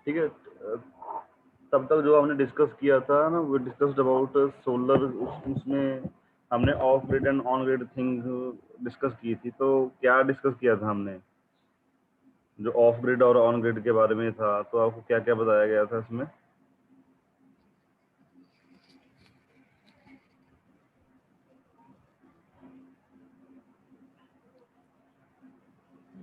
ठीक है। तब तक जो हमने डिस्कस किया था ना, वो डिस्कस्ड अबाउट सोलर, उसमें हमने of grid and on grid thing discuss की थी। तो क्या डिस्कस किया था हमने? जो ऑफ ग्रिड और ऑन ग्रिड के बारे में था, तो आपको क्या क्या बताया गया था इसमें?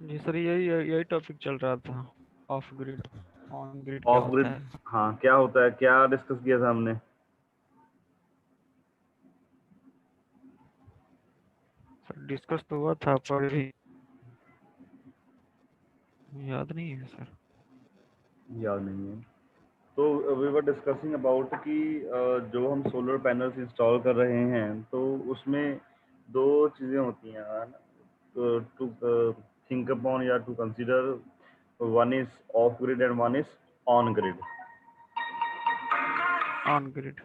जी सर, यही यही टॉपिक चल रहा था। ऑफ ग्रिड ऑन ग्रिड क्या ऑफ होता ग्रिड, है। हाँ, क्या होता है, क्या डिस्कस किया था हमने? सर डिस्कस तो हुआ था पर भी याद नहीं है सर। याद नहीं है। तो वी वर डिस्कसिंग अबाउट कि जो हम सोलर पैनल्स इंस्टॉल कर रहे हैं, तो उसमें दो चीज़ें होती हैं टू थिंक अपॉन या to consider. One is off grid and one is on grid. On grid.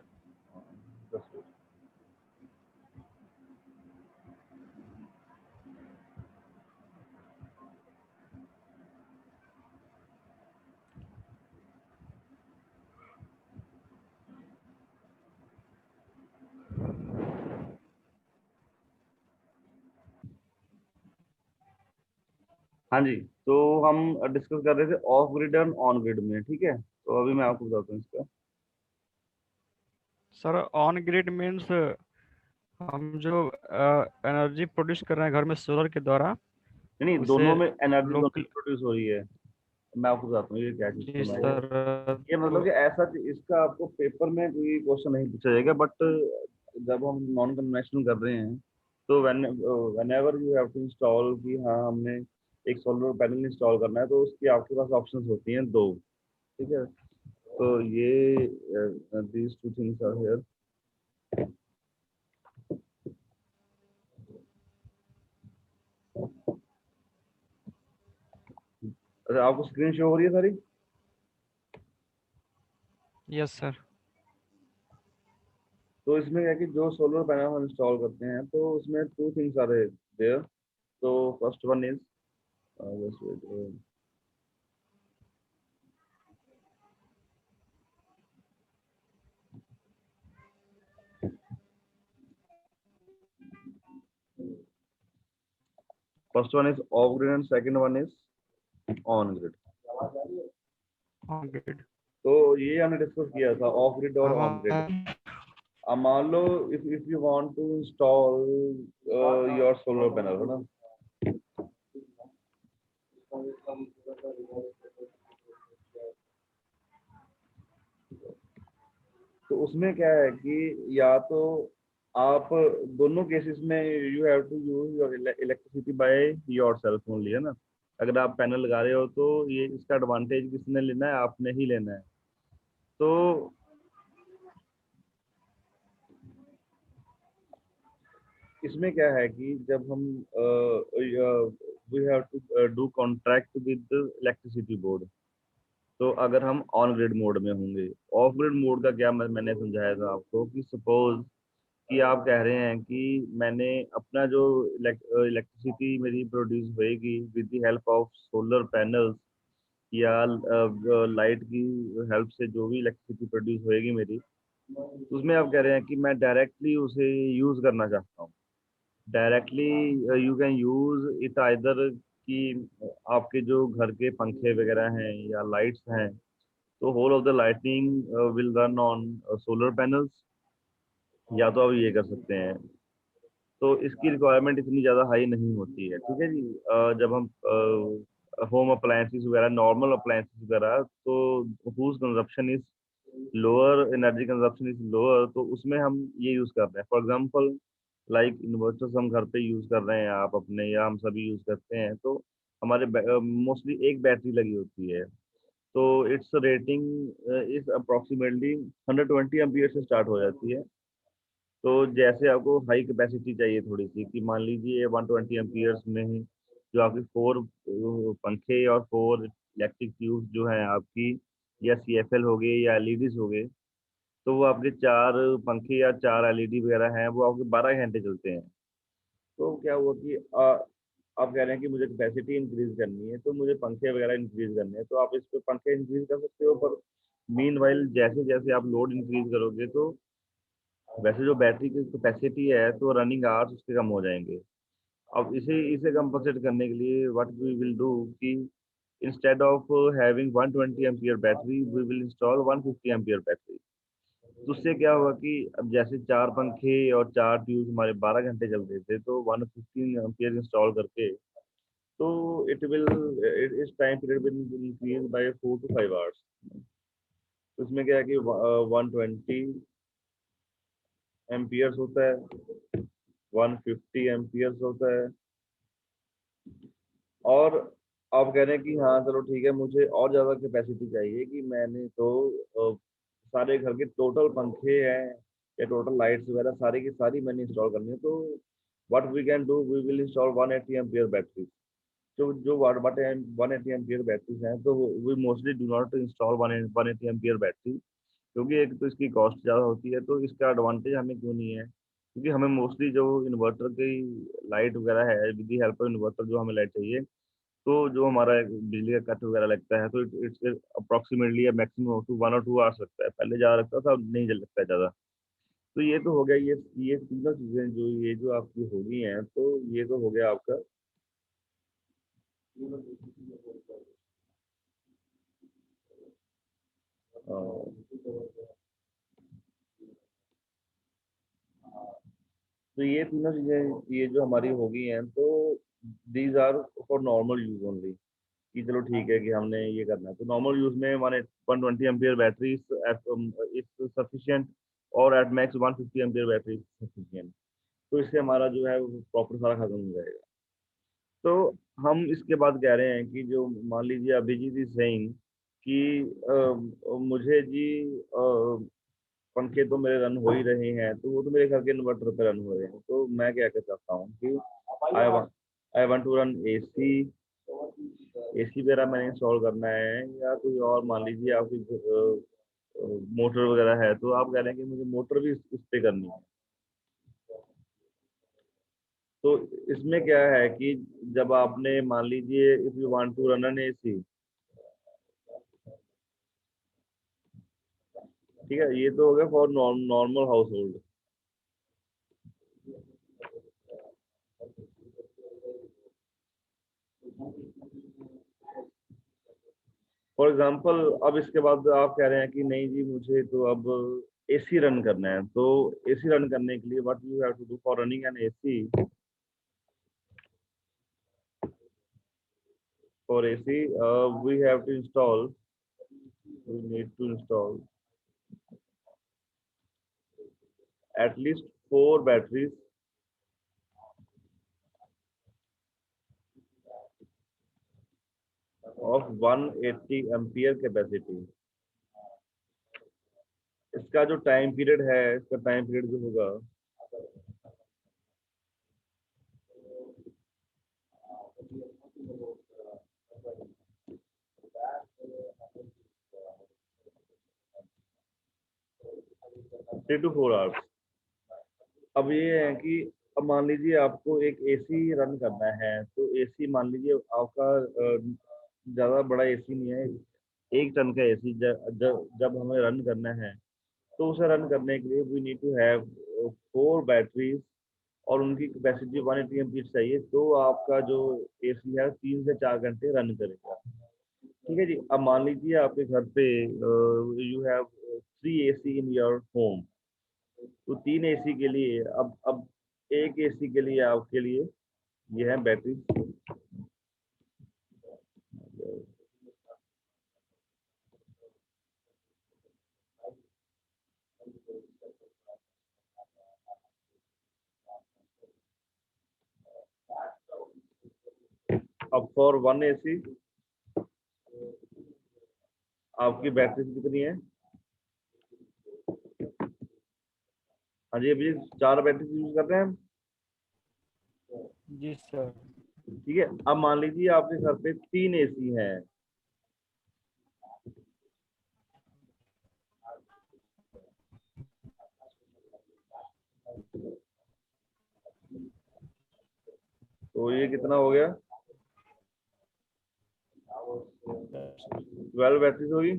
हाँ जी। तो हम डिस्कस कर रहे थे off grid and on grid में, ठीक है। तो अभी मैं आपको बताता हूँ इसका। सर ऑन ग्रिड मीन्स हम जो एनर्जी प्रोड्यूस कर रहे हैं घर में सोलर के द्वारा, नहीं नहीं, उसे दोनों में एनर्जी दोनों लोकल। में प्रोड्यूस हो रही है। मैं आपको बताता हूँ ये क्या जी सिस्टम है ये। सर। ये तो मतलब कि ऐसा, इसका आपको पेपर में कोई क्वेश्चन नहीं पूछा जाएगा, बट जब हम नॉन कन्वेंशनल कर रहे हैं, तो whenever you have to install, कि हाँ हमने एक सोलर पैनल इंस्टॉल करना है, तो उसकी आपके पास ऑप्शंस होती हैं दो। ठीक है। तो ये these two things are here. अच्छा, आपको स्क्रीन शो हो रही है सारी? Yes sir. तो इसमें क्या है कि जो सोलर पैनल हम इंस्टॉल करते हैं, तो उसमें टू थिंग्स आर देयर। तो first one is, first one is off grid and second one is on grid. On grid. तो ये हमने डिस्कस किया था, ऑफ ग्रिड और ऑन ग्रिड। हमारा अब मान लो, if you want to install your solar panel, है ना। तो उसमें क्या है कि या तो आप दोनों केसेस में you have to use your electricity by yourself only, है ना। अगर आप पैनल लगा रहे हो, तो ये इसका एडवांटेज किसने लेना है? आपने ही लेना है। तो इसमें क्या है कि जब हम we have to do contract with electricity board, तो अगर हम ऑन ग्रिड मोड में होंगे। ऑफ ग्रिड मोड का क्या, मैंने समझाया था आपको कि सपोज कि आप कह रहे हैं कि मैंने अपना जो इलेक्ट्रिसिटी मेरी प्रोड्यूस होएगी with the help of solar panels, या लाइट की हेल्प से जो भी इलेक्ट्रिसिटी प्रोड्यूस होएगी मेरी, तो उसमें आप कह रहे हैं कि मैं डायरेक्टली उसे यूज करना चाहता हूँ। Directly you can use it either, कि आपके जो घर के पंखे वगैरह हैं या लाइट्स हैं, तो whole of the lighting will run on solar panels. या तो आप ये कर सकते हैं। तो इसकी रिक्वायरमेंट इतनी ज़्यादा हाई नहीं होती है, ठीक है जी। जब हम होम अप्लायंसेस वगैरह, नॉर्मल अप्लायंसेस वगैरह, तो whose consumption is lower, energy consumption is lower, तो उसमें हम ये यूज़ कर रहे हैं। फॉर एग्जांपल, लाइक इन्वर्टर्स हम घर पे यूज़ कर रहे हैं, आप अपने या हम सभी यूज़ करते हैं, तो हमारे मोस्टली एक बैटरी लगी होती है। तो it's rating is approximately 120 ampere से स्टार्ट हो जाती है। तो जैसे आपको हाई कैपेसिटी चाहिए थोड़ी सी, कि मान लीजिए 120 एम्पियर्स में ही जो आपकी फोर पंखे और फोर इलेक्ट्रिक ट्यूब जो हैं आपकी, या CFL हो गए या एलईडीज हो गए, तो वो आपके चार पंखे या चार एलईडी वगैरह हैं, वो आपके 12 घंटे चलते हैं। तो क्या हुआ कि आप कह रहे हैं कि मुझे कैपेसिटी इंक्रीज करनी है, तो मुझे पंखे वगैरह इंक्रीज करने हैं, तो आप इस पे पंखे इंक्रीज कर सकते हो। पर मीन वाइल जैसे जैसे आप लोड इंक्रीज करोगे, तो वैसे जो बैटरी की कैपेसिटी है, तो रनिंग आवर्स उसके कम हो जाएंगे। अब इसे कंपनसेट करने के लिए व्हाट वी विल डू कि instead of having 120 ampere battery, we will install 150 ampere battery. तो उससे क्या होगा कि अब जैसे 4 पंखे और 4 ट्यूब हमारे 12 घंटे चलते थे, तो 115 एम्पियर इंस्टॉल करके, तो इट विल, इस time period will increase by 4 to 5 hours. तो इसमें क्या है कि 120 एम्पियर्स होता है, 150 एम्पियर्स होता है। और आप कह रहे हैं कि हाँ चलो ठीक है, मुझे और ज़्यादा कैपेसिटी चाहिए, कि मैंने तो सारे घर के टोटल पंखे हैं या टोटल लाइट्स वगैरह सारी की सारी मैंने इंस्टॉल करनी है। तो what we can do, we will install 180 ampere battery. जो जो 180 एम्पियर बैटरीज हैं, तो we mostly do not install 180 ampere battery, क्योंकि एक तो इसकी कॉस्ट ज़्यादा होती है। तो इसका एडवांटेज हमें क्यों नहीं है, क्योंकि हमें मोस्टली जो इन्वर्टर की लाइट वगैरह है, with the help of inverter जो हमें लाइट चाहिए, तो जो हमारा बिजली का कट वगैरह लगता है, तो इट्स अप्रोक्सीमेटली या मैक्सिमम टू 1 or 2 आवर्स लगता है। पहले ज़्यादा लगता था, अब नहीं लगता है ज़्यादा। तो ये तो हो गया, ये तीनों चीज़ें जो ये जो आपकी हो गई हैं, तो ये तो हो गया आपका। अ, तो ये तीनों चीज़ें ये जो हमारी हो गई हैं, तो these are for normal use only. कि चलो ठीक है कि हमने ये करना है, तो नॉर्मल यूज में 120 एम्पियर बैटरी इज सफिशिएंट, और at max 150 ampere battery sufficient. तो इससे हमारा जो है वो प्रॉपर सारा खत्म हो जाएगा। तो हम इसके बाद कह रहे हैं कि जो मान लीजिए अभिजीत इज सेइंग कि मुझे जी पंखे तो मेरे रन हो ही रहे हैं, तो वो तो मेरे घर के इन्वर्टर पे रन हो रहे हैं। तो मैं क्या कर सकता हूँ कि I I want to run AC, AC वगैरह मैंने इंस्टॉल करना है, या कोई और मान लीजिए आपकी मोटर वगैरह है, तो आप कह रहे हैं कि मुझे मोटर भी इस पे करनी है। तो इसमें क्या है कि जब आपने मान लीजिए if you want to run an AC, ठीक है, ये तो हो गया for normal household. For example, अब इसके बाद आप कह रहे हैं कि नहीं जी मुझे तो अब एसी रन करना है। तो एसी रन करने के लिए what you have to do for running an AC, for AC we have to install, we need to install at least 4 batteries of 180 ampere capacity. इसका जो टाइम पीरियड है, इसका टाइम पीरियड जो होगा, three to four hours. अब ये है कि अब मान लीजिए आपको एक एसी रन करना है, तो एसी मान लीजिए आपका ज़्यादा बड़ा एसी नहीं है, 1 टन का एसी। जब हमें रन करना है, तो उसे रन करने के लिए we need to have 4 batteries, और उनकी कैपेसिटी 180 एमपीएच चाहिए। तो आपका जो एसी है 3 से 4 घंटे रन करेगा। ठीक है जी। अब मान लीजिए आपके घर पे you have 3 AC in your home, तो 3 एसी के लिए अब एक एसी के लिए आपके लिए ये है बैटरी। अब फॉर 1 एसी आपकी बैटरी कितनी है? हाँ जी, अभी 4 बैटरी यूज कर रहे हैं हम। जी सर। ठीक है, अब मान लीजिए आपके घर पे 3 एसी हैं। तो ये कितना हो गया, 12 बैटरीज होगी।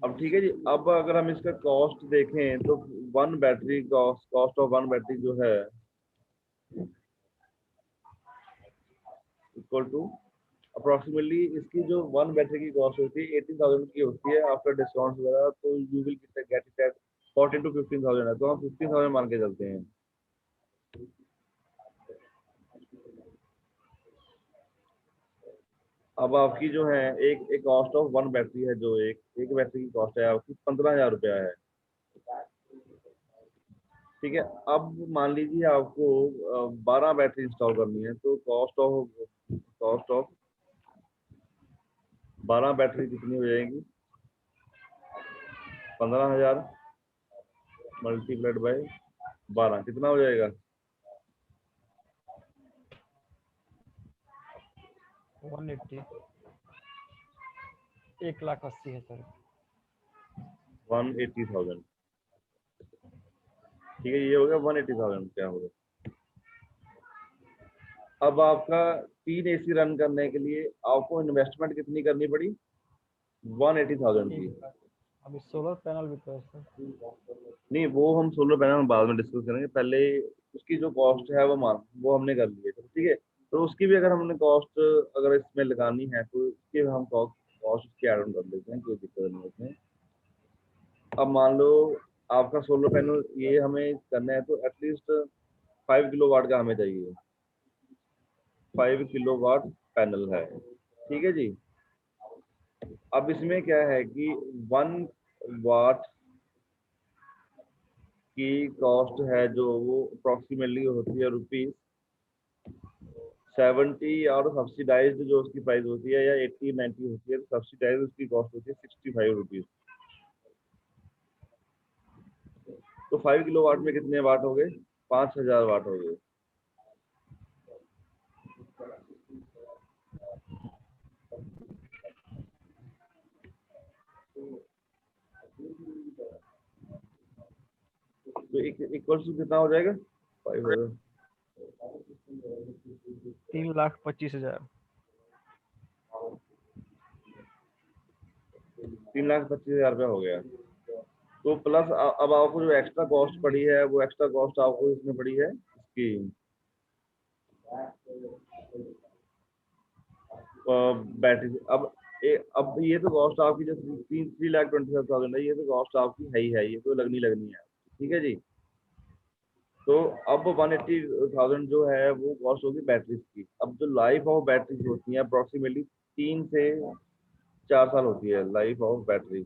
अब ठीक है जी, अब अगर हम इसका कॉस्ट देखें तो one battery cost of one battery जो है इक्वल टू अप्रोक्सीमेटली, इसकी जो वन बैटरी की कॉस्ट होती है 18,000 की होती है आफ्टर डिस्काउंट वगैरह, तो you will get it at 14 to 15,000 है, तो हम 15,000 मान के चलते हैं। अब आपकी जो है एक कॉस्ट ऑफ वन बैटरी है, जो एक बैटरी की कॉस्ट है आपकी 15,000 रुपया है। ठीक है, अब मान लीजिए आपको 12 बैटरी इंस्टॉल करनी है, तो कॉस्ट ऑफ 12 बैटरी कितनी हो जाएगी, 15,000 मल्टीप्लाइड बाय 12 कितना हो जाएगा, 180, 1,80,000 180,000। ठीक है, ये हो गया 180,000 क्या हो गया। अब आपका 3 AC रन करने के लिए आपको इन्वेस्टमेंट कितनी करनी पड़ी, 180,000 की। अभी सोलर पैनल भी तो है सर। नहीं, वो हम सोलर पैनल बाद में डिस्कस करेंगे, पहले उसकी जो कॉस्ट है वो हमने कर ली है, तो ठीक है। तो उसकी भी अगर हमने कॉस्ट अगर इसमें लगानी है तो उसकी हम कॉस्ट उसकी ऐड ऑन कर लेते हैं, कोई दिक्कत नहीं है उसमें। अब मान लो आपका सोलर पैनल ये हमें करना है, तो एटलीस्ट 5 किलोवाट का हमें चाहिए, 5 किलोवाट पैनल है। ठीक है जी। अब इसमें क्या है कि 1 वाट की कॉस्ट है जो वो अप्रोक्सीमेटली होती है ₹70, और सब्सिडाइज्ड जो उसकी प्राइस होती है या 80-90 होती है, तो सब्सिडाइज्ड उसकी कॉस्ट होती है ₹65। तो 5 किलोवाट में कितने वाट हो गए, 5,000 वाट हो गए। तो इक्वल टू कितना हो जाएगा, 5,000 3,25,000। 3,25,000 रुपया हो गया। तो प्लस अब आपको जो एक्स्ट्रा कॉस्ट पड़ी है, वो एक्स्ट्रा कॉस्ट आपको इसमें पड़ी है इसकी बैटरी। अब ये तो कॉस्ट आपकी जो 3,25,000 है, ये तो कॉस्ट आपकी है ही है, ये तो लगनी है। ठीक है जी। तो अब 180,000 जो है वो कॉस्ट होगी बैटरीज की। अब जो लाइफ ऑफ बैटरीज होती है अप्रोक्सीमेटली 3 से 4 साल होती है लाइफ ऑफ बैटरी।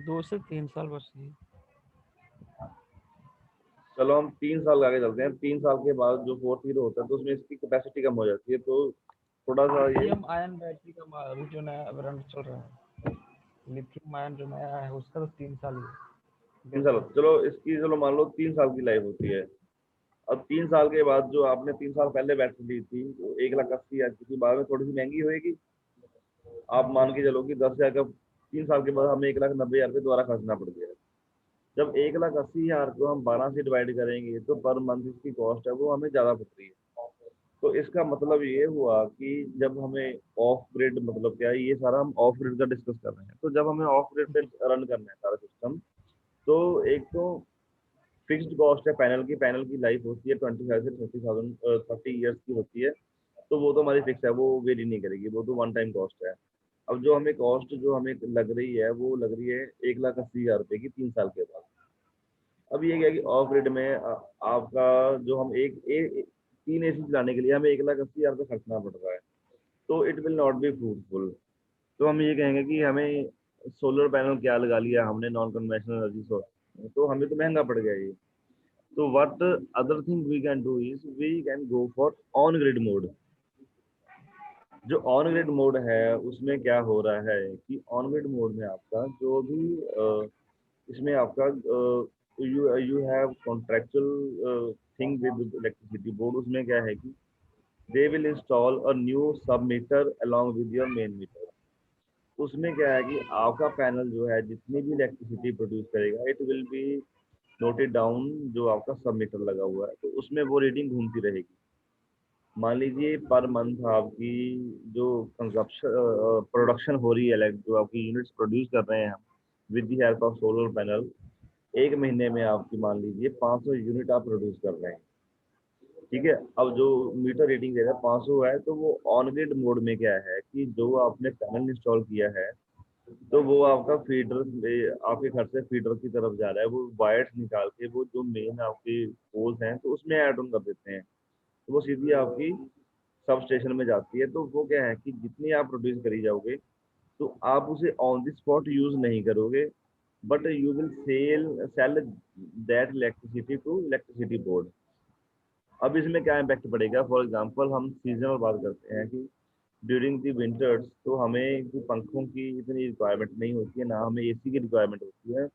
2 से 3 साल बस ही। चलो हम 3 साल आगे चलते हैं। 3 साल के बाद जो फोर्थ ईयर होता है तो उसमें इसकी कैपेसिटी कम हो जाती है, तो थोड़ा सा ये लिथियम आयन बैटरी का अभी जो नया ब्रांड चल रहा है, लिथियम आयन जो नया है उसका तो 3 साल ही है। 3 साल, चलो इसकी चलो मान लो 3 साल की लाइफ होती है। अब 3 साल के बाद जो आपने 3 साल पहले बैटरी ली थी वो 1,80,000 की थी, बाद में थोड़ी सी महंगी होएगी। आप मान के चलो कि 10,000 का 3 साल के बाद हमें 1,90,000 रुपये दोबारा खर्चना पड़ गया। जब 1,80,000 को हम 12 से डिवाइड करेंगे तो पर मंथ इसकी कॉस्ट है वो हमें ज़्यादा पड़ रही है। तो इसका मतलब ये हुआ कि जब हमें ऑफ ग्रिड, मतलब क्या है, ये सारा हम ऑफ ग्रिड का डिस्कस कर रहे हैं, तो जब हमें ऑफ ग्रिड पे रन करना है सारा सिस्टम, तो एक तो फिक्स्ड कॉस्ट है पैनल की लाइफ होती है 25 से 30 ईयर्स की होती है, तो वो तो हमारी फिक्स है, वो वेरी नहीं करेगी, वो तो वन टाइम कॉस्ट है। अब जो हमें कॉस्ट जो हमें लग रही है वो लग रही है 1,80,000 रुपये की 3 साल के बाद। अब ये क्या है कि ऑफ ग्रिड में आपका जो हम 3 AC चलाने के लिए हमें 1,80,000 रुपये खर्चना पड़ रहा है, तो it will not be fruitful. तो हम ये कहेंगे कि हमें सोलर पैनल क्या लगा लिया हमने, नॉन कन्वेंशनल एनर्जी सोर्स, तो हमें तो महंगा पड़ गया ये। तो what other thing we can do is we can go for on grid mode. जो ऑन ग्रिड मोड है उसमें क्या हो रहा है कि ऑन ग्रिड मोड में आपका जो भी इसमें आपका you you have contractual thing with electricity board. उसमें क्या है कि they will install a new sub meter along with your main meter. उसमें क्या है कि आपका पैनल जो है जितनी भी इलेक्ट्रिसिटी प्रोड्यूस करेगा it will be note it down, जो आपका सब मीटर लगा हुआ है, तो उसमें वो रीडिंग घूमती रहेगी। मान लीजिए पर मंथ आपकी जो कंजप्शन प्रोडक्शन हो रही है, जो आपकी यूनिट्स प्रोड्यूस कर रहे हैं हम with the help of solar panel, एक महीने में आपकी मान लीजिए 500 यूनिट आप प्रोड्यूस कर रहे हैं। ठीक है, अब जो मीटर रीडिंग दे रहा है 500 है, तो वो ऑन ग्रिड मोड में क्या है कि जो आपने पैनल इंस्टॉल किया है, तो वो आपका फीडर आपके घर से फीडर की तरफ जा रहा है, वो वायर्स निकाल के वो जो मेन आपके पोल्स हैं तो उसमें ऐड ऑन कर देते हैं, तो वो सीधी आपकी सब स्टेशन में जाती है। तो वो क्या है कि जितनी आप प्रोड्यूस करी जाओगे, तो आप उसे ऑन द स्पॉट यूज नहीं करोगे, but you will sell that electricity to electricity board. अब इसमें क्या इम्पैक्ट पड़ेगा, फॉर एग्जांपल हम सीजनल बात करते हैं कि ड्यूरिंग दी विंटर्स तो हमें जो पंखों की इतनी रिक्वायरमेंट नहीं होती है, ना हमें एसी की रिक्वायरमेंट होती है,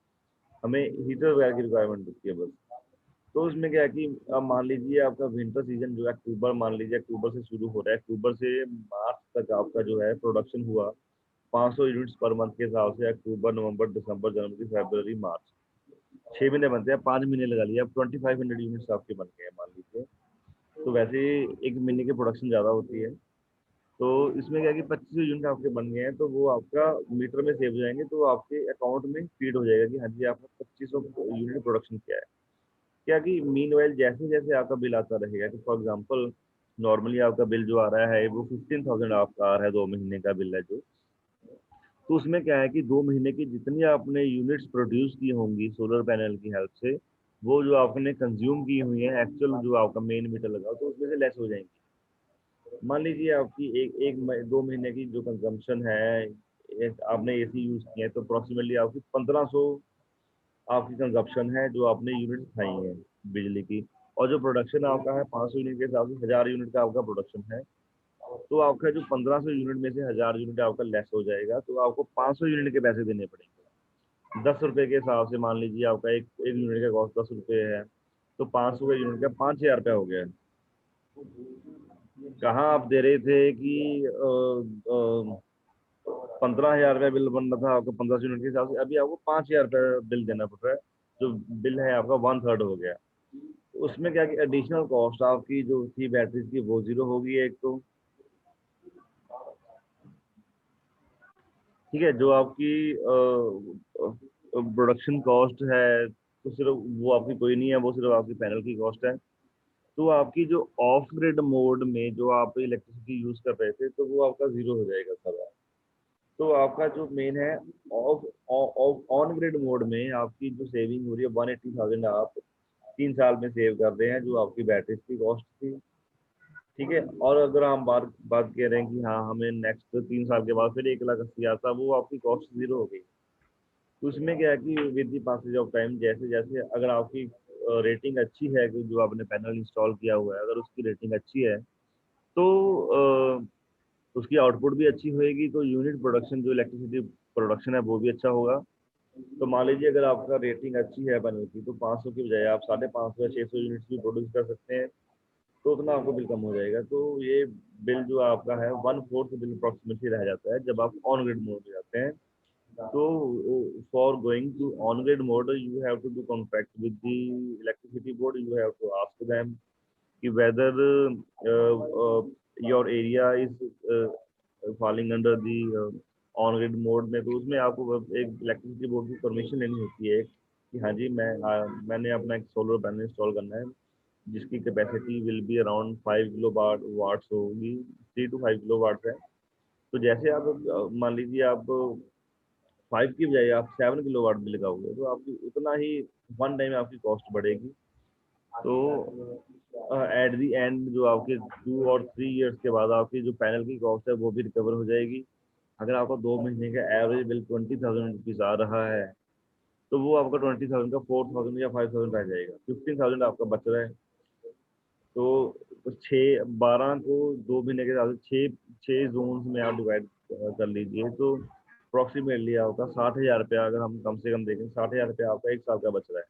हमें हीटर वगैरह की रिक्वायरमेंट होती है बस। तो उसमें क्या है कि अब मान लीजिए आपका विंटर सीजन जो है अक्टूबर, मान लीजिए अक्टूबर से शुरू हो रहा है, अक्टूबर से मार्च तक आपका जो है प्रोडक्शन हुआ 500 यूनिट्स पर मंथ के हिसाब से, अक्टूबर नवंबर दिसंबर जनवरी फरवरी मार्च, 6 महीने बनते हैं, 5 महीने लगा लिया, अब 2500 यूनिट्स आपके बन गए हैं मान लीजिए। तो वैसे एक महीने की प्रोडक्शन ज़्यादा होती है, तो इसमें क्या है कि 2500 यूनिट आपके बन गए हैं, तो वो आपका मीटर में सेव हो जाएंगे, तो आपके अकाउंट में फीड हो जाएगा कि हाँ जी आपने 2500 यूनिट प्रोडक्शन किया है। क्या कि मीन वाइल जैसे जैसे आपका बिल आता रहेगा, कि फॉर एग्जाम्पल नॉर्मली आपका बिल जो आ रहा है वो 15,000 आपका आ रहा है, 2 महीने का बिल है जो, तो उसमें क्या है कि 2 महीने की जितनी आपने यूनिट्स प्रोड्यूस की होंगी सोलर पैनल की हेल्प से, वो जो आपने कंज्यूम की हुई है एक्चुअल जो आपका मेन मीटर लगा, तो उसमें से लेस हो जाएंगी। मान लीजिए आपकी 2 महीने की जो कंजम्पशन है, आपने एसी यूज किया है, तो अप्रोक्सीमेटली आपकी 1500 आपकी कंजप्शन है जो आपने यूनिट खाई है बिजली की, और जो प्रोडक्शन आपका है 500 यूनिट के हिसाब से 1000 यूनिट का आपका प्रोडक्शन है, तो आपका जो 1500 यूनिट में से 1000 यूनिट आपका लेस हो जाएगा, तो आपको 500 यूनिट के पैसे देने पड़ेंगे। 10 रुपए के हिसाब से मान लीजिए आपका एक एक यूनिट का कॉस्ट 10 रुपये है, तो 500 का यूनिट का 5,000 रुपया हो गया। कहाँ आप दे रहे थे कि 15,000 रुपया बिल बन रहा था आपका 1500 यूनिट के हिसाब से, अभी आपको 5,000 रुपया बिल देना पड़ रहा है, जो बिल है आपका 1/3 हो गया। उसमें क्या कि एडिशनल कॉस्ट आपकी जो थी बैटरीज की वो जीरो होगी एक तो, ठीक है, जो आपकी प्रोडक्शन कॉस्ट है तो सिर्फ वो आपकी कोई नहीं है, वो सिर्फ आपकी पैनल की कॉस्ट है। तो आपकी जो ऑफ ग्रिड मोड में जो आप इलेक्ट्रिसिटी यूज कर रहे थे, तो वो आपका जीरो हो जाएगा सब। तो आपका जो मेन है ऑफ ऑन ग्रिड मोड में आपकी जो सेविंग हो रही है 180,000 आप 3 साल में सेव कर रहे हैं, जो आपकी बैटरी की कॉस्ट थी। ठीक है, और अगर हम बात बात कह रहे हैं कि हाँ हमें नेक्स्ट 3 साल के बाद फिर 1,80,000 था, वो आपकी कॉस्ट जीरो हो गई। तो उसमें क्या है कि with the passage of time, जैसे जैसे अगर आपकी रेटिंग अच्छी है, कि जो आपने पैनल इंस्टॉल किया हुआ है अगर उसकी रेटिंग अच्छी है, तो उसकी आउटपुट भी अच्छी होएगी, तो यूनिट प्रोडक्शन जो इलेक्ट्रिसिटी प्रोडक्शन है वो भी अच्छा होगा। तो मान लीजिए अगर आपका रेटिंग अच्छी है पैनल की, तो 500 की बजाय आप 550 या 600 यूनिट्स भी प्रोड्यूस कर सकते हैं, तो उतना आपको बिल कम हो जाएगा। तो ये बिल जो आपका है 1/4 बिल अप्रोक्सीमेटली रह जाता है जब आप ऑन ग्रिड मोड में जाते हैं। तो for going to on grid mode you have to do contract with the electricity board, you have to ask them कि whether your area is falling under the on grid mode में, तो उसमें आपको एक इलेक्ट्रिसिटी बोर्ड की permission लेनी होती है कि हाँ जी मैंने अपना एक सोलर पैनल इंस्टॉल करना है, जिसकी capacity will be around 5 kilowatts होगी, 3 to 5 किलो वाट्स है। तो जैसे आप मान लीजिए आप 5 की बजाय आप 7 किलो वाट भी लगाओगे, तो आपकी उतना ही वन टाइम आपकी कॉस्ट बढ़ेगी। तो एट दी एंड जो आपके 2 और 3 ईयर्स के बाद आपकी जो पैनल की कॉस्ट है वो भी रिकवर हो जाएगी। अगर आपका 2 महीने का एवरेज बिल 20,000 रुपीज आ रहा है, तो वो आपका 20,000 का 4,000 या 5,000 रह जाएगा, 15,000 आपका बच रहा है। तो 6 12 को 2 महीने के हिसाब से छः जोन में आप डिवाइड कर लीजिए, तो अप्रोक्सीमेटली आपका 60,000 रुपया, अगर हम कम से कम देखें 60,000 रुपया आपका 1 साल का बच रहा है।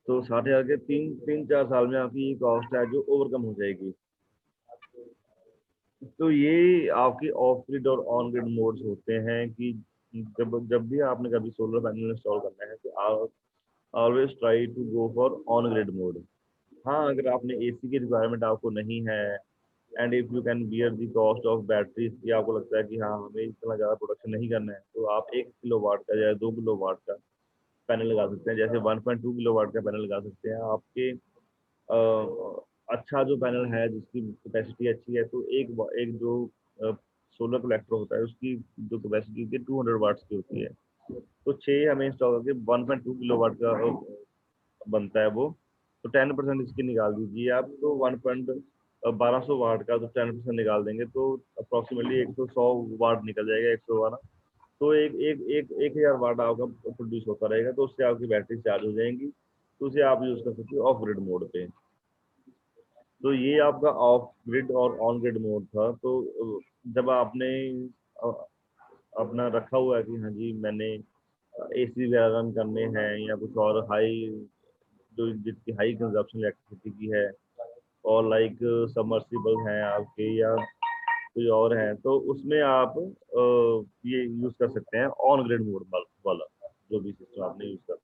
तो 60,000 के 3 4 साल में आपकी ये कॉस्ट है जो ओवरकम हो जाएगी। तो ये आपके ऑफ ग्रिड और ऑन ग्रिड मोड्स होते हैं कि जब जब भी आपने कभी सोलर पैनल इंस्टॉल करना है, तो आप always try to go for on grid mode. हाँ, अगर आपने एसी की रिक्वायरमेंट आपको नहीं है, and if you can bear the cost of batteries, कि आपको लगता है कि हाँ हमें इतना ज़्यादा प्रोडक्शन नहीं करना है, तो आप 1 किलोवाट का या 2 किलोवाट का पैनल लगा सकते हैं। जैसे 1.2 किलोवाट का पैनल लगा सकते हैं आपके। अच्छा जो पैनल है जिसकी कैपेसिटी अच्छी है, तो एक जो सोलर कलेक्टर होता है उसकी जो कैपेसिटी होती है 200 वाट्स की होती है। तो 6 हमें इंस्टॉल करके 1.2 किलोवाट का बनता है वो। तो 10% इसकी निकाल दीजिए आप, तो 1200 वाट का, तो 10% निकाल देंगे तो अप्रोक्सीमेटली 100 वाट निकल जाएगा, 112। तो एक एक एक 1000 वाट आपका प्रोड्यूस होता रहेगा, तो उससे आपकी बैटरी चार्ज हो जाएंगी, तो उसे आप यूज़ कर सकते हो ऑफ ग्रिड मोड पे। तो ये आपका ऑफ ग्रिड और ऑन ग्रिड मोड था। तो जब आपने अ, अपना रखा हुआ है कि हाँ जी मैंने एसी वगैरह रन करने हैं, या कुछ और हाई, जो जिसकी हाई कंजप्शन इलेक्ट्रिसिटी की है, और लाइक सबमर्सिबल हैं आपके, या कोई और हैं, तो उसमें आप ये यूज़ कर सकते हैं ऑन ग्रिड मोड वाला जो भी सिस्टम आपने यूज़ कर।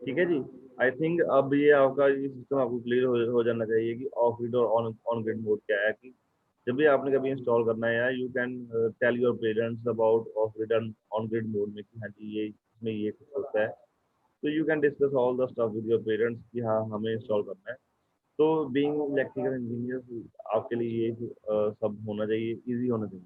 ठीक है जी। आई थिंक अब ये आपका ये सिस्टम आपको क्लियर हो जाना चाहिए कि ऑफ ग्रिड और ऑन ऑन ग्रिड मोड क्या है। कि जब भी आपने कभी इंस्टॉल करना है, या you can tell your parents about off grid and on grid mode में, कि हाँ जी ये इसमें ये कुछ होता है। तो you can discuss all the stuff with your parents कि हाँ हमें इंस्टॉल करना है। तो बीइंग इलेक्ट्रिकल इंजीनियर आपके लिए ये सब होना चाहिए, इजी होना चाहिए।